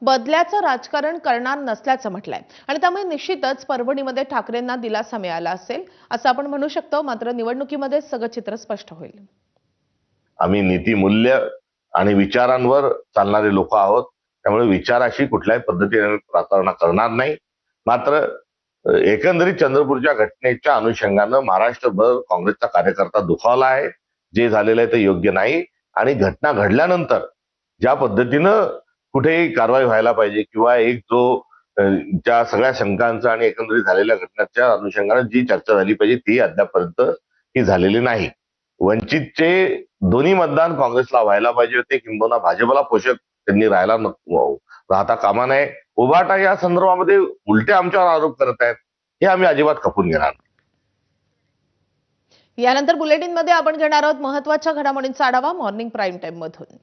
बदल्याचं राजकारण करणार नसल्याचं म्हटलंय आणि त्यामुळे निश्चितच परभणीमध्ये ठाकरेंना दिलासा मिळाला असेल असं आपण म्हणू शकतो। मात्र निवडणुकीमध्ये सगळं चित्र स्पष्ट होईल। आम्ही नीतिमूल्य आणि विचारांवर चालणारे लोक आहोत, त्यामुळे विचाराशी कुठल्याही पद्धतीने प्रतारणा करणार नाही। मात्र एकंदरीत चंद्रपूरच्या घटनेच्या अनुषंगानं महाराष्ट्रभर काँग्रेसचा कार्यकर्ता दुखावला आहे। जे झालेलं आहे ते योग्य नाही आणि घटना घडल्यानंतर ज्या पद्धतीनं कुठेही कारवाई व्हायला पाहिजे किंवा एक जो त्या सगळ्या शंकांचा आणि एकंदरीत झालेल्या घटनेच्या अनुषंगानं जी चर्चा झाली पाहिजे ती अद्यापर्यंत ही झालेली नाही। वंचितचे दोन्ही मतदान काँग्रेसला व्हायला पाहिजे होते, किंबहुना भाजपला पोषक त्यांनी राहता कामा नये। उभाटा या संदर्भामध्ये उलटे आमच्यावर आरोप करत आहेत, हे आम्ही अजिबात खपून घेणार नाही। यानंतर बुलेटिनमध्ये आपण घेणार आहोत महत्त्वाच्या घडामोडींचा आढावा मॉर्निंग प्राईम टाइम मधून।